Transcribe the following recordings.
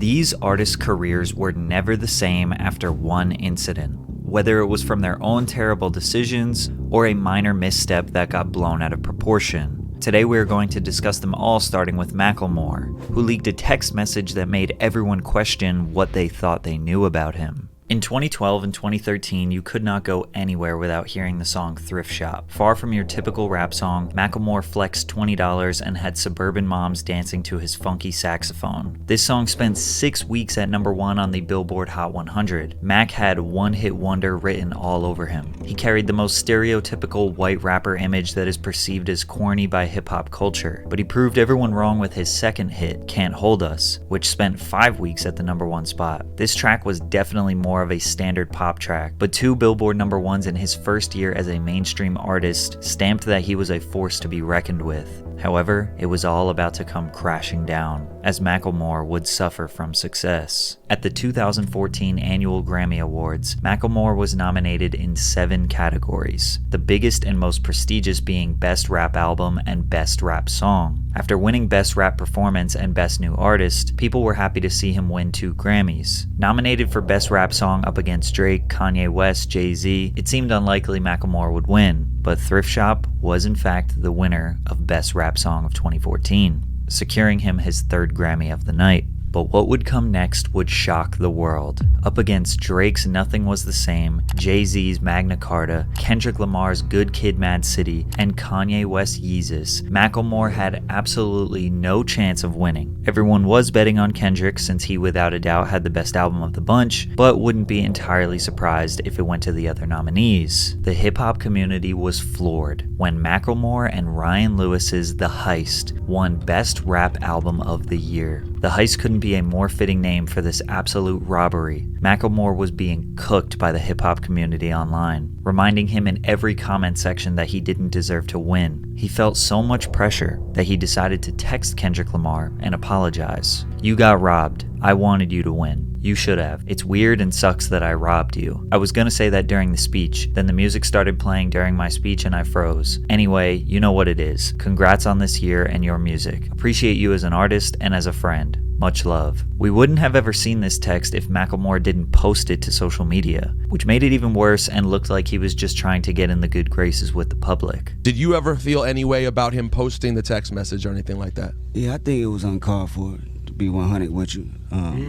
These artists' careers were never the same after one incident, whether it was from their own terrible decisions or a minor misstep that got blown out of proportion. Today we are going to discuss them all, starting with Macklemore, who leaked a text message that made everyone question what they thought they knew about him. In 2012 and 2013, you could not go anywhere without hearing the song Thrift Shop. Far from your typical rap song, Macklemore flexed $20 and had suburban moms dancing to his funky saxophone. This song spent 6 weeks at #1 on the Billboard Hot 100. Mac had one-hit wonder written all over him. He carried the most stereotypical white rapper image that is perceived as corny by hip-hop culture, but he proved everyone wrong with his second hit, Can't Hold Us, which spent 5 weeks at the #1 spot. This track was definitely more of a standard pop track, but 2 Billboard #1s in his first year as a mainstream artist stamped that he was a force to be reckoned with. However, it was all about to come crashing down, as Macklemore would suffer from success. At the 2014 annual Grammy Awards, Macklemore was nominated in 7 categories, the biggest and most prestigious being Best Rap Album and Best Rap Song. After winning Best Rap Performance and Best New Artist, people were happy to see him win 2 Grammys. Nominated for Best Rap Song up against Drake, Kanye West, Jay-Z, it seemed unlikely Macklemore would win, but Thrift Shop was in fact the winner of Best Rap Song of 2014, securing him his 3rd Grammy of the night. But what would come next would shock the world. Up against Drake's Nothing Was the Same, Jay-Z's Magna Carta, Kendrick Lamar's Good Kid Mad City, and Kanye West's Yeezus, Macklemore had absolutely no chance of winning. Everyone was betting on Kendrick since he without a doubt had the best album of the bunch, but wouldn't be entirely surprised if it went to the other nominees. The hip-hop community was floored when Macklemore and Ryan Lewis's The Heist won Best Rap Album of the Year. The Heist couldn't be a more fitting name for this absolute robbery. Macklemore was being cooked by the hip-hop community online, reminding him in every comment section that he didn't deserve to win. He felt so much pressure that he decided to text Kendrick Lamar and apologize. "You got robbed. I wanted you to win. You should have. It's weird and sucks that I robbed you. I was gonna say that during the speech, then the music started playing during my speech and I froze. Anyway, you know what it is. Congrats on this year and your music. Appreciate you as an artist and as a friend. Much love." We wouldn't have ever seen this text if Macklemore didn't post it to social media, which made it even worse and looked like he was just trying to get in the good graces with the public. Did you ever feel any way about him posting the text message or anything like that? Yeah, I think it was uncalled for, to be 100 with you.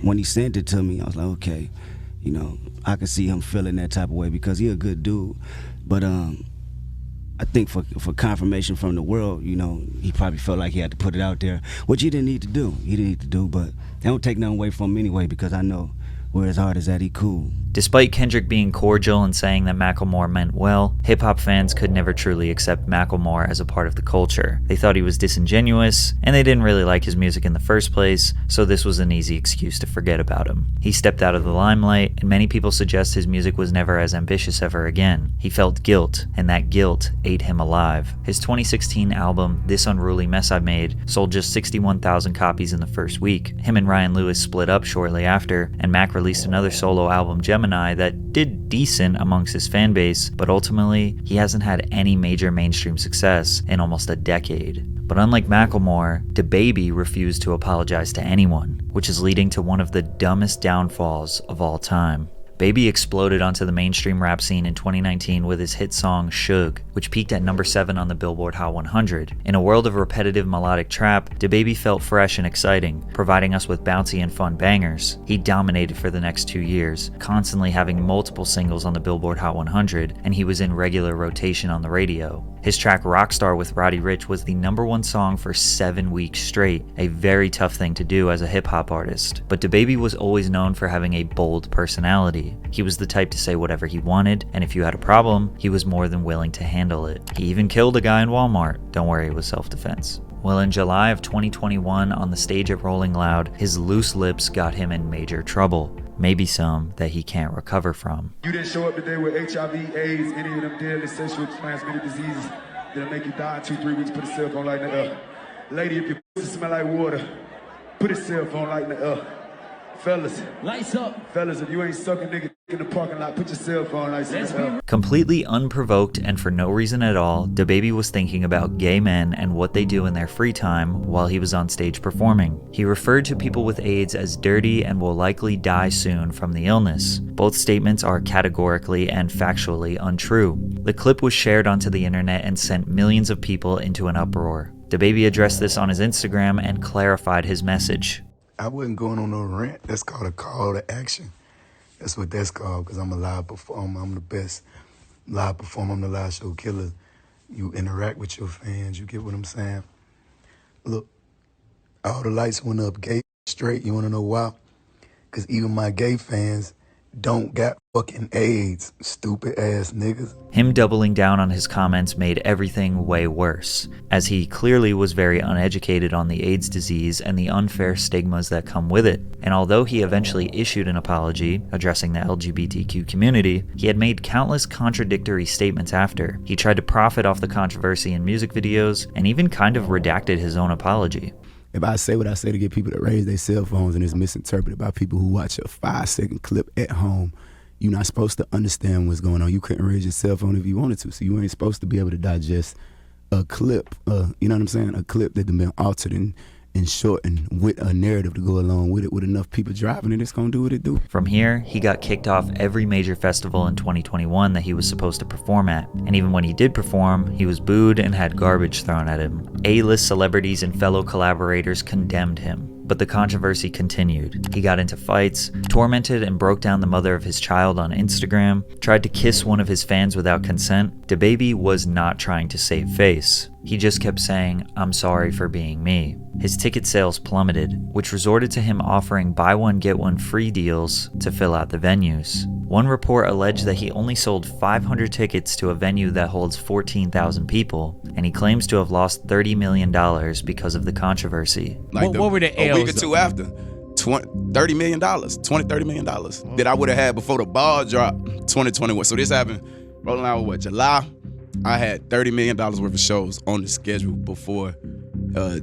When he sent it to me, I was like, okay, you know, I could see him feeling that type of way because he a good dude. But I think for confirmation from the world, you know, he probably felt like he had to put it out there, which he didn't need to do. He didn't need to do, but they don't take nothing away from him anyway because I know where his heart is at, he cool. Despite Kendrick being cordial and saying that Macklemore meant well, hip-hop fans could never truly accept Macklemore as a part of the culture. They thought he was disingenuous, and they didn't really like his music in the first place, so this was an easy excuse to forget about him. He stepped out of the limelight, and many people suggest his music was never as ambitious ever again. He felt guilt, and that guilt ate him alive. His 2016 album, This Unruly Mess I Made, sold just 61,000 copies in the first week. Him and Ryan Lewis split up shortly after, and Mac released another solo album, Gemini, that did decent amongst his fan base, but ultimately, he hasn't had any major mainstream success in almost a decade. But unlike Macklemore, DaBaby refused to apologize to anyone, which is leading to one of the dumbest downfalls of all time. Baby exploded onto the mainstream rap scene in 2019 with his hit song Suge, which peaked at #7 on the Billboard Hot 100. In a world of repetitive melodic trap, DaBaby felt fresh and exciting, providing us with bouncy and fun bangers. He dominated for the next 2 years, constantly having multiple singles on the Billboard Hot 100, and he was in regular rotation on the radio. His track Rockstar with Roddy Ricch was the #1 song for 7 weeks straight, a very tough thing to do as a hip-hop artist. But DaBaby was always known for having a bold personality. He was the type to say whatever he wanted, and if you had a problem, he was more than willing to handle it. He even killed a guy in Walmart. Don't worry, it was self-defense. Well, in July of 2021, on the stage at Rolling Loud, his loose lips got him in major trouble. Maybe some that he can't recover from. You didn't show up today with HIV, AIDS, any of them deadly sexually transmitted diseases that'll make you die in 2-3 weeks. Put a cell phone light in the air. Lady, if your pussy smell like water, put a cell phone light in the air. Fellas, Lights up. fellas, if you ain't sucking nigga in the parking lot, put your cell phone lights in the hell. Completely unprovoked and for no reason at all, DaBaby was thinking about gay men and what they do in their free time while he was on stage performing. He referred to people with AIDS as dirty and will likely die soon from the illness. Both statements are categorically and factually untrue. The clip was shared onto the internet and sent millions of people into an uproar. DaBaby addressed this on his Instagram and clarified his message. I wasn't going on no rant. That's called a call to action. That's what that's called, because I'm a live performer. I'm the best live performer. I'm the live show killer. You interact with your fans. You get what I'm saying? Look, all the lights went up gay straight. You want to know why? Because even my gay fans don't got fucking AIDS, stupid ass niggas. Him doubling down on his comments made everything way worse, as he clearly was very uneducated on the AIDS disease and the unfair stigmas that come with it. And although he eventually issued an apology addressing the LGBTQ community, he had made countless contradictory statements after. He tried to profit off the controversy in music videos and even kind of redacted his own apology. If I say what I say to get people to raise their cell phones and it's misinterpreted by people who watch a 5-second clip at home, you're not supposed to understand what's going on. You couldn't raise your cell phone if you wanted to, so you ain't supposed to be able to digest a clip, you know what I'm saying? A clip that been altered and shortened with a narrative to go along with it, with enough people driving it, it's gonna do what it do. From here, he got kicked off every major festival in 2021 that he was supposed to perform at. And even when he did perform, he was booed and had garbage thrown at him. A-list celebrities and fellow collaborators condemned him. But the controversy continued. He got into fights, tormented and broke down the mother of his child on Instagram, tried to kiss one of his fans without consent. DaBaby was not trying to save face. He just kept saying, "I'm sorry for being me." His ticket sales plummeted, which resorted to him offering buy one get one free deals to fill out the venues. One report alleged that he only sold 500 tickets to a venue that holds 14,000 people, and he claims to have lost $30 million because of the controversy. Like What were the a week or L's, two after, $30 million that I would have had before the ball dropped 2021. So this happened rolling out with July. I had $30 million worth of shows on the schedule before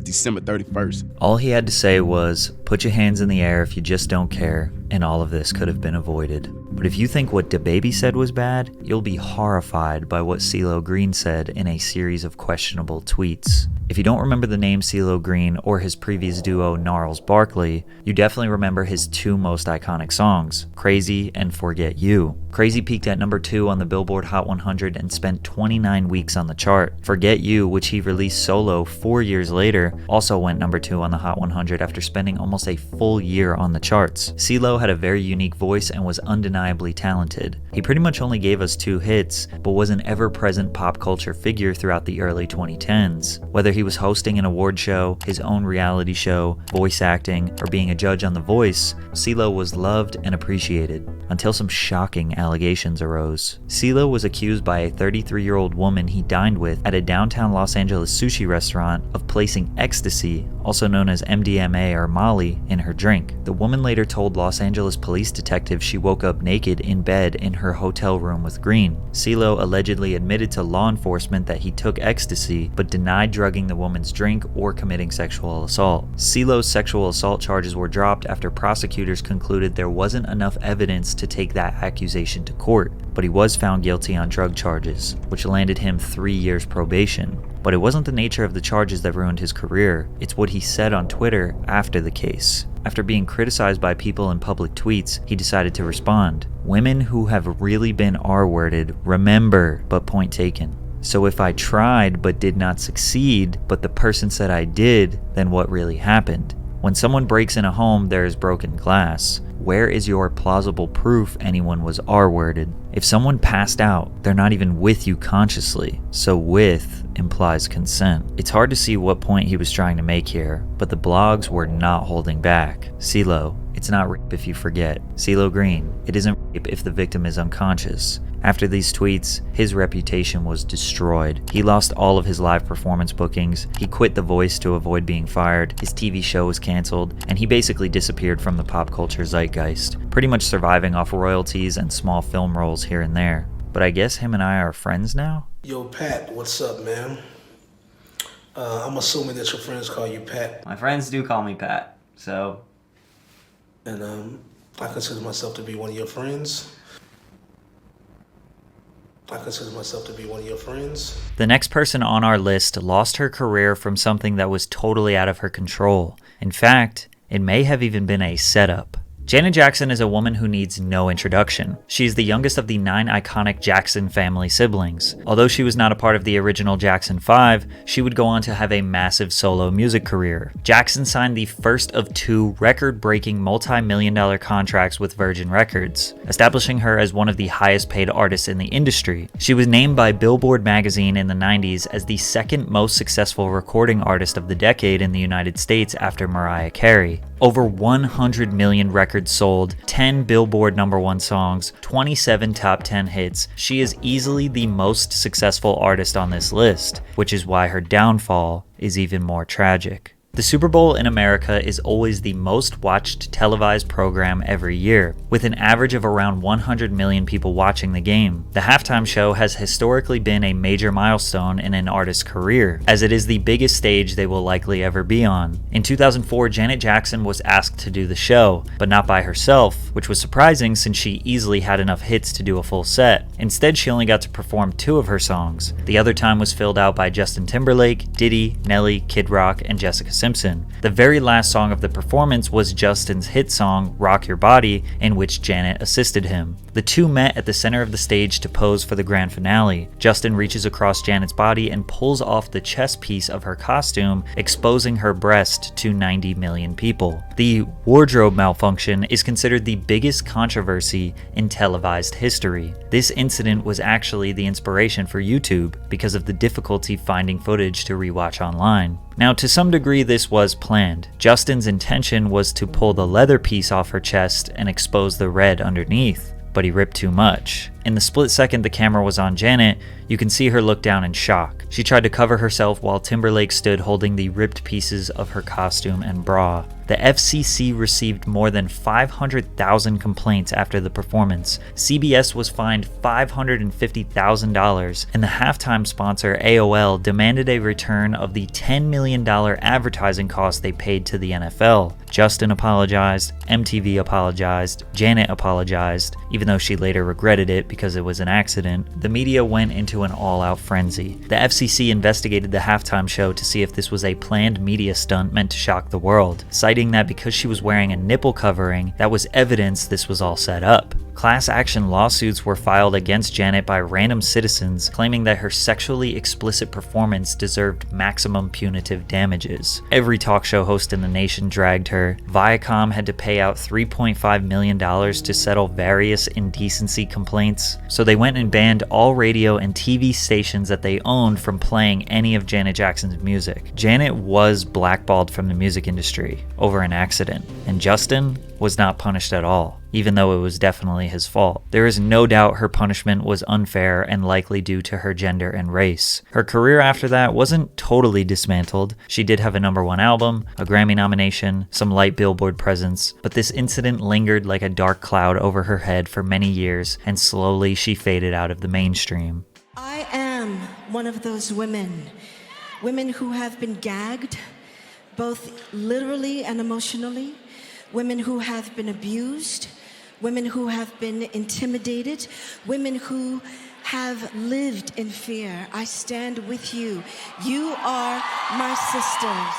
December 31st. All he had to say was, "Put your hands in the air if you just don't care," and all of this could have been avoided. But if you think what DaBaby said was bad, you'll be horrified by what CeeLo Green said in a series of questionable tweets. If you don't remember the name CeeLo Green or his previous duo Gnarls Barkley, you definitely remember his two most iconic songs, Crazy and Forget You. Crazy peaked at number 2 on the Billboard Hot 100 and spent 29 weeks on the chart. Forget You, which he released solo 4 years later, also went number 2 on the Hot 100 after spending almost a full year on the charts. CeeLo had a very unique voice and was undeniably talented. He pretty much only gave us 2 hits, but was an ever-present pop culture figure throughout the early 2010s. Whether he was hosting an award show, his own reality show, voice acting, or being a judge on The Voice, CeeLo was loved and appreciated, until some shocking allegations arose. CeeLo was accused by a 33-year-old woman he dined with at a downtown Los Angeles sushi restaurant of placing ecstasy, also known as MDMA or Molly, in her drink. The woman later told Los Angeles police detectives she woke up naked in bed in her hotel room with Green. CeeLo allegedly admitted to law enforcement that he took ecstasy, but denied drugging the woman's drink or committing sexual assault. CeeLo's sexual assault charges were dropped after prosecutors concluded there wasn't enough evidence to take that accusation to court, but he was found guilty on drug charges, which landed him 3 years probation. But it wasn't the nature of the charges that ruined his career, it's what he said on Twitter after the case. After being criticized by people in public tweets, he decided to respond. "Women who have really been R-worded, remember, but point taken. So if I tried but did not succeed, but the person said I did, then what really happened? When someone breaks in a home, there is broken glass. Where is your plausible proof anyone was R-worded? If someone passed out, they're not even with you consciously, so with implies consent." It's hard to see what point he was trying to make here, but the blogs were not holding back. CeeLo, it's not rape if you forget. CeeLo Green, it isn't rape if the victim is unconscious. After these tweets, his reputation was destroyed. He lost all of his live performance bookings, he quit The Voice to avoid being fired, his TV show was canceled, and he basically disappeared from the pop culture zeitgeist, pretty much surviving off royalties and small film roles here and there. But I guess him and I are friends now? Yo, Pat, what's up, man? I'm assuming that your friends call you Pat. My friends do call me Pat, so And I consider myself to be one of your friends. The next person on our list lost her career from something that was totally out of her control. In fact, it may have even been a setup. Janet Jackson is a woman who needs no introduction. She is the youngest of the 9 iconic Jackson family siblings. Although she was not a part of the original Jackson 5, she would go on to have a massive solo music career. Jackson signed the first of 2 record-breaking multi-million-dollar contracts with Virgin Records, establishing her as one of the highest-paid artists in the industry. She was named by Billboard magazine in the 90s as the second most successful recording artist of the decade in the United States after Mariah Carey. Over 100 million records sold, 10 Billboard #1 songs, 27 top 10 hits. She is easily the most successful artist on this list, which is why her downfall is even more tragic. The Super Bowl in America is always the most watched televised program every year, with an average of around 100 million people watching the game. The halftime show has historically been a major milestone in an artist's career, as it is the biggest stage they will likely ever be on. In 2004, Janet Jackson was asked to do the show, but not by herself, which was surprising since she easily had enough hits to do a full set. Instead, she only got to perform 2 of her songs. The other time was filled out by Justin Timberlake, Diddy, Nelly, Kid Rock, and Jessica Simpson. The very last song of the performance was Justin's hit song, Rock Your Body, in which Janet assisted him. The 2 met at the center of the stage to pose for the grand finale. Justin reaches across Janet's body and pulls off the chest piece of her costume, exposing her breast to 90 million people. The wardrobe malfunction is considered the biggest controversy in televised history. This incident was actually the inspiration for YouTube because of the difficulty finding footage to rewatch online. Now, to some degree, this was planned. Justin's intention was to pull the leather piece off her chest and expose the red underneath, but he ripped too much. In the split second the camera was on Janet, you can see her look down in shock. She tried to cover herself while Timberlake stood holding the ripped pieces of her costume and bra. The FCC received more than 500,000 complaints after the performance. CBS was fined $550,000, and the halftime sponsor AOL demanded a return of the $10 million advertising cost they paid to the NFL. Justin apologized, MTV apologized, Janet apologized, even though she later regretted it because it was an accident. The media went into an all-out frenzy. The FCC investigated the halftime show to see if this was a planned media stunt meant to shock the world, citing that because she was wearing a nipple covering, that was evidence this was all set up. Class action lawsuits were filed against Janet by random citizens, claiming that her sexually explicit performance deserved maximum punitive damages. Every talk show host in the nation dragged her. Viacom had to pay out $3.5 million to settle various indecency complaints, so they went and banned all radio and TV stations that they owned from playing any of Janet Jackson's music. Janet was blackballed from the music industry over an accident, and Justin was not punished at all, even though it was definitely his fault. There is no doubt her punishment was unfair and likely due to her gender and race. Her career after that wasn't totally dismantled. She did have a #1 album, a Grammy nomination, some light Billboard presence, but this incident lingered like a dark cloud over her head for many years, and slowly she faded out of the mainstream. I am one of those women who have been gagged, both literally and emotionally, women who have been abused, women who have been intimidated, women who have lived in fear. I stand with you. You are my sisters.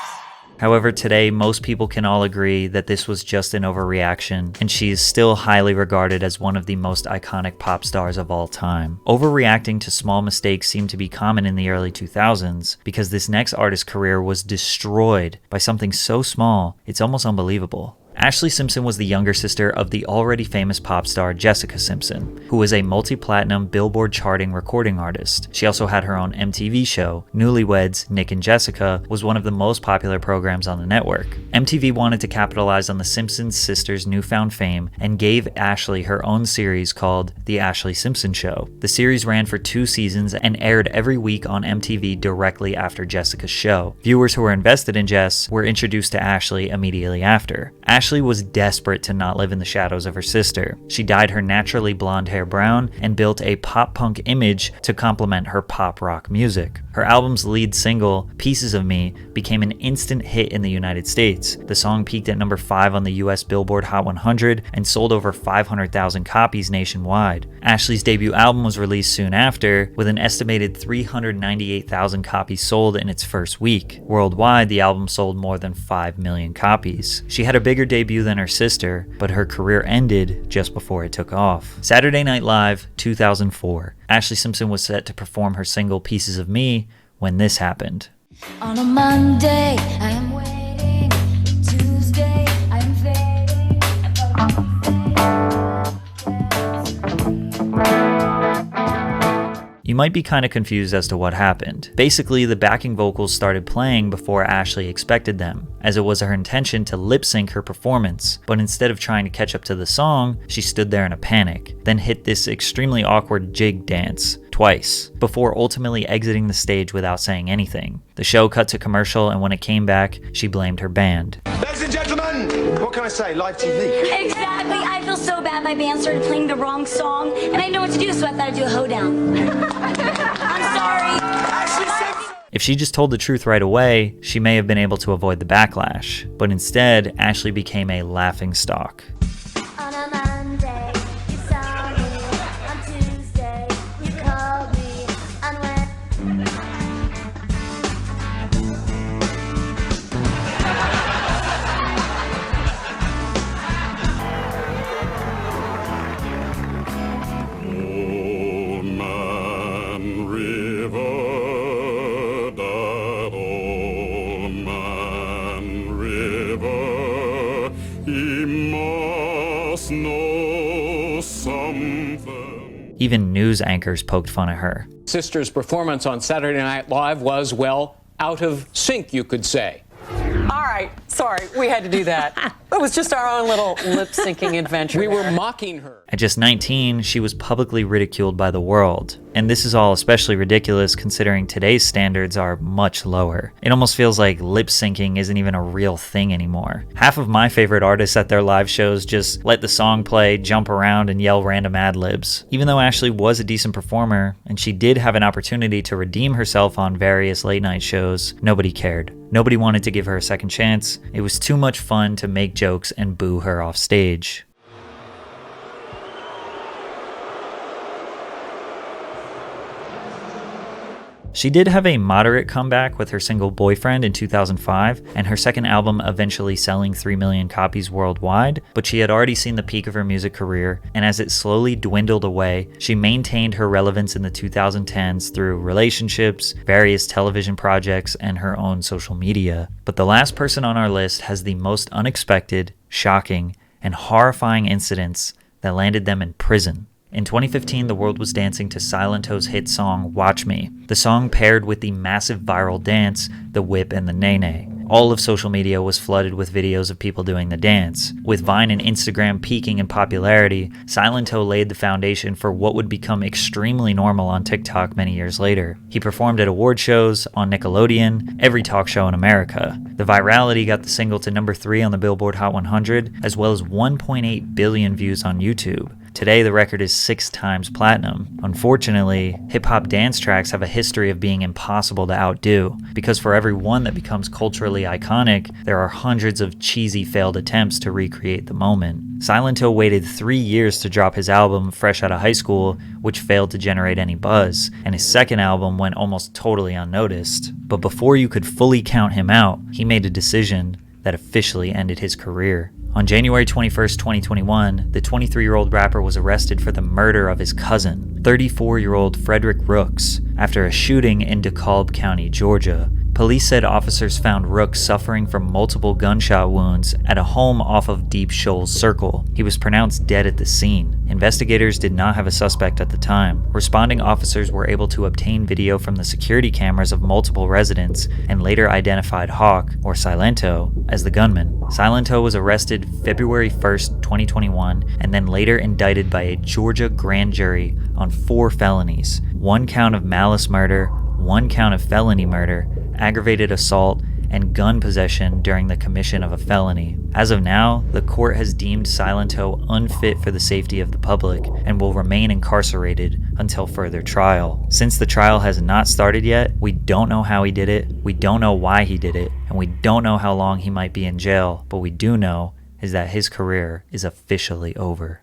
However, today, most people can all agree that this was just an overreaction, and she is still highly regarded as one of the most iconic pop stars of all time. Overreacting to small mistakes seemed to be common in the early 2000s, because this next artist's career was destroyed by something so small, it's almost unbelievable. Ashley Simpson was the younger sister of the already famous pop star Jessica Simpson, who was a multi-platinum Billboard charting recording artist. She also had her own MTV show. Newlyweds, Nick and Jessica was one of the most popular programs on the network. MTV wanted to capitalize on the Simpson sisters' newfound fame and gave Ashley her own series called The Ashley Simpson Show. The series ran for 2 seasons and aired every week on MTV directly after Jessica's show. Viewers who were invested in Jess were introduced to Ashley immediately after. Ashley Ashley was desperate to not live in the shadows of her sister. She dyed her naturally blonde hair brown and built a pop-punk image to complement her pop-rock music. Her album's lead single, Pieces of Me, became an instant hit in the United States. The song peaked at number 5 on the US Billboard Hot 100 and sold over 500,000 copies nationwide. Ashley's debut album was released soon after, with an estimated 398,000 copies sold in its first week. Worldwide, the album sold more than 5 million copies. She had a bigger debut than her sister, but her career ended just before it took off. Saturday Night Live, 2004. Ashley Simpson was set to perform her single Pieces of Me when this happened. On a Monday, I am waiting. Tuesday, I am fading. You might be kind of confused as to what happened. Basically, the backing vocals started playing before Ashley expected them, as it was her intention to lip sync her performance, but instead of trying to catch up to the song, she stood there in a panic, then hit this extremely awkward jig dance twice, before ultimately exiting the stage without saying anything. The show cut to commercial, and when it came back, she blamed her band. Ladies and gentlemen, what can I say? Live TV. Exactly. I feel so bad. My band started playing the wrong song, and I didn't know what to do, so I thought I'd do a hoedown. I'm sorry. If she just told the truth right away, she may have been able to avoid the backlash, but instead, Ashley became a laughingstock. On a Monday, you saw me. On Tuesday, you called me. On Wednesday. Even news anchors poked fun at her. Sister's performance on Saturday Night Live was, well, out of sync, you could say. All right, sorry, we had to do that. It was just our own little lip-syncing adventure. We were mocking her. At just 19, she was publicly ridiculed by the world. And this is all especially ridiculous considering today's standards are much lower. It almost feels like lip syncing isn't even a real thing anymore. Half of my favorite artists at their live shows just let the song play, jump around, and yell random ad-libs. Even though Ashley was a decent performer, and she did have an opportunity to redeem herself on various late-night shows, nobody cared. Nobody wanted to give her a second chance. It was too much fun to make jokes and boo her off stage. She did have a moderate comeback with her single Boyfriend in 2005, and her second album eventually selling 3 million copies worldwide, but she had already seen the peak of her music career, and as it slowly dwindled away, she maintained her relevance in the 2010s through relationships, various television projects, and her own social media. But the last person on our list has the most unexpected, shocking, and horrifying incidents that landed them in prison. In 2015, the world was dancing to Silentto's hit song, Watch Me. The song paired with the massive viral dance, the whip and the nae-nae. All of social media was flooded with videos of people doing the dance. With Vine and Instagram peaking in popularity, Silentto laid the foundation for what would become extremely normal on TikTok many years later. He performed at award shows, on Nickelodeon, every talk show in America. The virality got the single to number 3 on the Billboard Hot 100, as well as 1.8 billion views on YouTube. Today, the record is 6 times platinum. Unfortunately, hip-hop dance tracks have a history of being impossible to outdo, because for every one that becomes culturally iconic, there are hundreds of cheesy failed attempts to recreate the moment. Silentto waited 3 years to drop his album fresh out of high school, which failed to generate any buzz, and his second album went almost totally unnoticed. But before you could fully count him out, he made a decision that officially ended his career. On January 21st, 2021, the 23-year-old rapper was arrested for the murder of his cousin, 34-year-old Frederick Rooks, after a shooting in DeKalb County, Georgia. Police said officers found Rooks suffering from multiple gunshot wounds at a home off of Deep Shoals Circle. He was pronounced dead at the scene. Investigators did not have a suspect at the time. Responding officers were able to obtain video from the security cameras of multiple residents and later identified Hawk, or Silentto, as the gunman. Silentto was arrested February 1st, 2021, and then later indicted by a Georgia grand jury on 4 felonies: 1 count of malice murder, 1 count of felony murder, aggravated assault, and gun possession during the commission of a felony. As of now, the court has deemed Silento unfit for the safety of the public and will remain incarcerated until further trial. Since the trial has not started yet, we don't know how he did it, we don't know why he did it, and we don't know how long he might be in jail, but we do know is that his career is officially over.